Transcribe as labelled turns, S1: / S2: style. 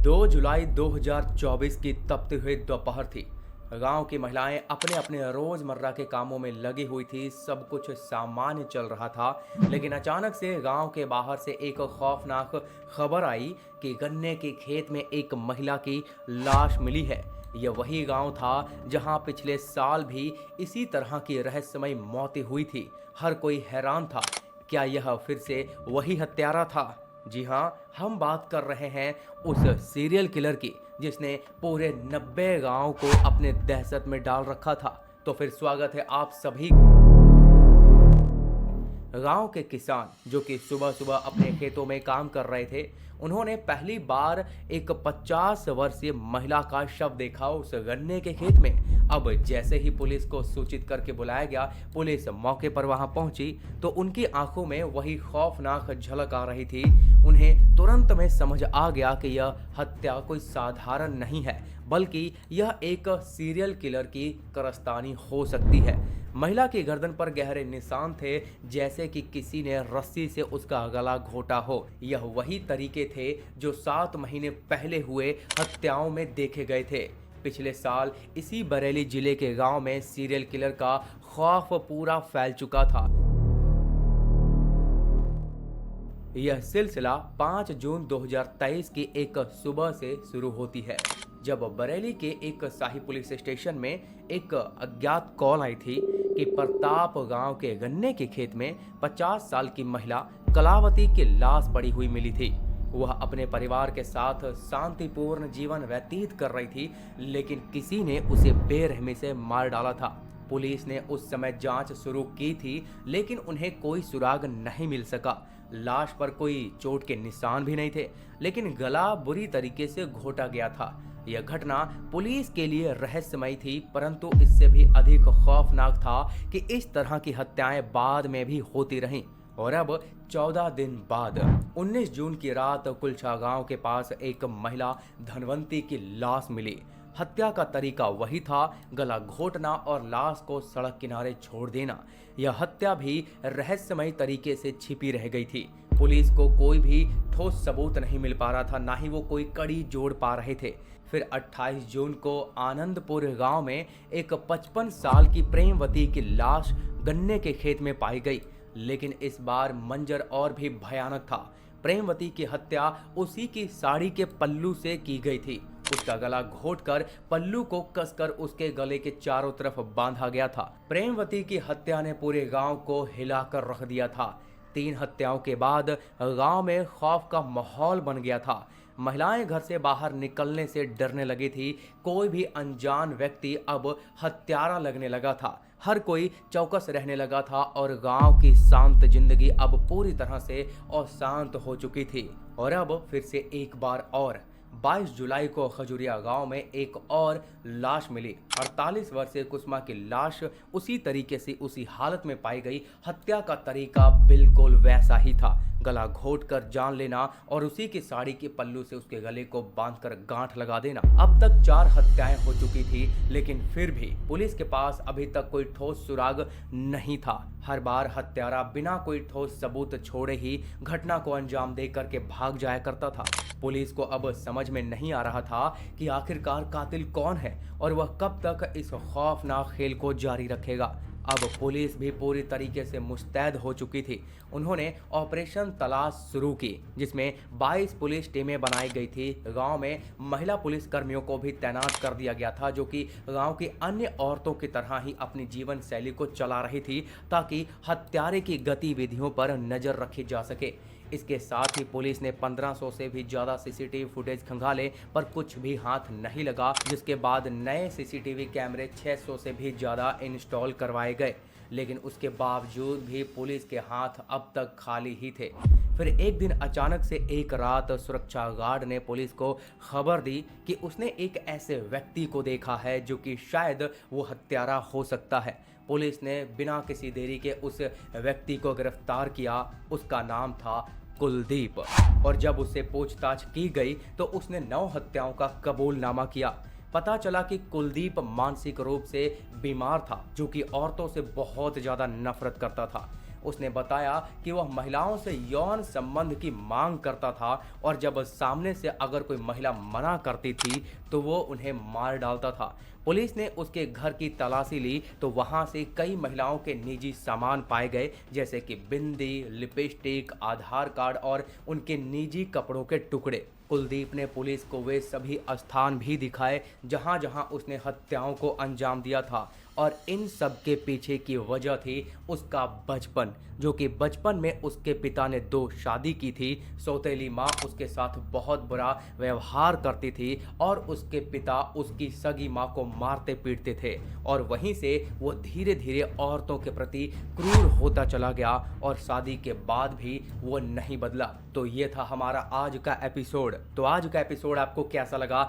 S1: 2 जुलाई 2024 की तपती हुई दोपहर थी। गांव की महिलाएं अपने अपने रोजमर्रा के कामों में लगी हुई थी। सब कुछ सामान्य चल रहा था, लेकिन अचानक से गांव के बाहर से एक खौफनाक खबर आई कि गन्ने के खेत में एक महिला की लाश मिली है। यह वही गांव था जहां पिछले साल भी इसी तरह की रहस्यमयी मौतें हुई थी। हर कोई हैरान था, क्या यह फिर से वही हत्यारा था? जी हाँ, हम बात कर रहे हैं उस सीरियल किलर की जिसने पूरे 90 गांव को अपने दहशत में डाल रखा था। तो फिर स्वागत है आप सभी। गांव के किसान जो कि सुबह सुबह अपने खेतों में काम कर रहे थे, उन्होंने पहली बार एक 50 वर्षीय महिला का शव देखा उस गन्ने के खेत में। अब जैसे ही पुलिस को सूचित करके बुलाया गया, पुलिस मौके पर वहां पहुंची तो उनकी आंखों में वही खौफनाक झलक आ रही थी। उन्हें तुरंत में समझ आ गया कि यह हत्या कोई साधारण नहीं है, बल्कि यह एक सीरियल किलर की कारस्तानी हो सकती है। महिला की गर्दन पर गहरे निशान थे, जैसे कि किसी ने रस्सी से उसका गला घोटा हो। यह वही तरीके थे जो 7 महीने पहले हुए हत्याओं में देखे गए थे। पिछले साल इसी बरेली जिले के गांव में सीरियल किलर का खौफ पूरा फैल चुका था। यह सिलसिला 5 जून 2023 की एक सुबह से शुरू होती है, जब बरेली के एक शाही पुलिस स्टेशन में एक अज्ञात कॉल आई थी कि प्रताप गांव के गन्ने के खेत में 50 साल की महिला कलावती की लाश पड़ी हुई मिली थी। वह अपने परिवार के साथ शांतिपूर्ण जीवन व्यतीत कर रही थी, लेकिन किसी ने उसे बेरहमी से मार डाला था। पुलिस ने उस समय जांच शुरू की थी, लेकिन उन्हें कोई सुराग नहीं मिल सका। लाश पर कोई चोट के निशान भी नहीं थे, लेकिन गला बुरी तरीके से घोटा गया था। यह घटना पुलिस के लिए रहस्यमयी थी, परंतु इससे भी अधिक खौफनाक था कि इस तरह की हत्याएं बाद में भी होती रहीं। और अब 14 दिन बाद 19 जून की रात कुलछा गांव के पास एक महिला धनवंती की लाश मिली। हत्या का तरीका वही था, गला घोटना और लाश को सड़क किनारे छोड़ देना। यह हत्या भी रहस्यमयी तरीके से छिपी रह गई थी। पुलिस को कोई भी ठोस सबूत नहीं मिल पा रहा था, ना ही वो कोई कड़ी जोड़ पा रहे थे। फिर 28 जून को आनंदपुर गांव में एक 55 साल की प्रेमवती की लाश गन्ने के खेत में पाई गई, लेकिन इस बार मंजर और भी भयानक था। प्रेमवती की हत्या उसी की साड़ी के पल्लू से की गई थी। उसका गला घोटकर पल्लू को कसकर उसके गले के चारों तरफ बांधा गया था। प्रेमवती की हत्या ने पूरे गांव को हिलाकर रख दिया था। 3 हत्याओं के बाद गांव में खौफ का माहौल बन गया था। महिलाएं घर से बाहर निकलने से डरने लगी थी। कोई भी अनजान व्यक्ति अब हत्यारा लगने लगा था। हर कोई चौकस रहने लगा था और गांव की शांत जिंदगी अब पूरी तरह से अशांत हो चुकी थी। और अब फिर से एक बार और 22 जुलाई को खजुरिया गांव में एक और लाश मिली। 48 वर्षीय कुसुमा की लाश उसी तरीके से उसी हालत में पाई गई। हत्या का तरीका बिल्कुल वैसा ही था, गला घोटकर जान लेना और उसी की साड़ी के पल्लू से उसके गले को बांधकर गांठ लगा देना। अब तक 4 हत्याएं हो चुकी थी, लेकिन फिर भी पुलिस के पास अभी तक कोई ठोस सुराग नहीं था। हर बार हत्यारा बिना कोई ठोस सबूत छोड़े ही घटना को अंजाम दे करके भाग जाया करता था। पुलिस को अब समझ में नहीं आ रहा था कि आखिरकार कातिल कौन है और वह कब तक इस खौफनाक खेल को जारी रखेगा। अब पुलिस भी पूरी तरीके से मुस्तैद हो चुकी थी। उन्होंने ऑपरेशन तलाश शुरू की, जिसमें 22 पुलिस टीमें बनाई गई थी। गांव में महिला पुलिस कर्मियों को भी तैनात कर दिया गया था, जो कि गांव की अन्य औरतों की तरह ही अपनी जीवन शैली को चला रही थी, ताकि हत्यारे की गतिविधियों पर नजर रखी जा सके। इसके साथ ही पुलिस ने 1500 से भी ज़्यादा सीसीटीवी फुटेज खंगाले, पर कुछ भी हाथ नहीं लगा, जिसके बाद नए सीसीटीवी कैमरे 600 से भी ज़्यादा इंस्टॉल करवाए गए। लेकिन उसके बावजूद भी पुलिस के हाथ अब तक खाली ही थे। फिर एक दिन अचानक से एक रात सुरक्षा गार्ड ने पुलिस को खबर दी कि उसने एक ऐसे व्यक्ति को देखा है जो कि शायद वो हत्यारा हो सकता है। पुलिस ने बिना किसी देरी के उस व्यक्ति को गिरफ्तार किया। उसका नाम था कुलदीप, और जब उससे पूछताछ की गई तो उसने 9 हत्याओं का कबूलनामा किया। पता चला कि कुलदीप मानसिक रूप से बीमार था, जो कि औरतों से बहुत ज्यादा नफरत करता था। उसने बताया कि वह महिलाओं से यौन संबंध की मांग करता था और जब सामने से अगर कोई महिला मना करती थी तो वो उन्हें मार डालता था। पुलिस ने उसके घर की तलाशी ली तो वहां से कई महिलाओं के निजी सामान पाए गए, जैसे कि बिंदी, लिपस्टिक, आधार कार्ड और उनके निजी कपड़ों के टुकड़े। कुलदीप ने पुलिस को वे सभी स्थान भी दिखाए जहां जहां उसने हत्याओं को अंजाम दिया था और इन सब के पीछे की वजह थी उसका बचपन, जो कि बचपन में उसके पिता ने 2 शादी की थी। सौतेली माँ उसके साथ बहुत बुरा व्यवहार करती थी और उसके पिता उसकी सगी माँ को मारते पीटते थे और वहीं से वो धीरे धीरे औरतों के प्रति क्रूर होता चला गया और शादी के बाद भी वो नहीं बदला। तो ये था हमारा आज का एपिसोड। तो आज का एपिसोड आपको कैसा लगा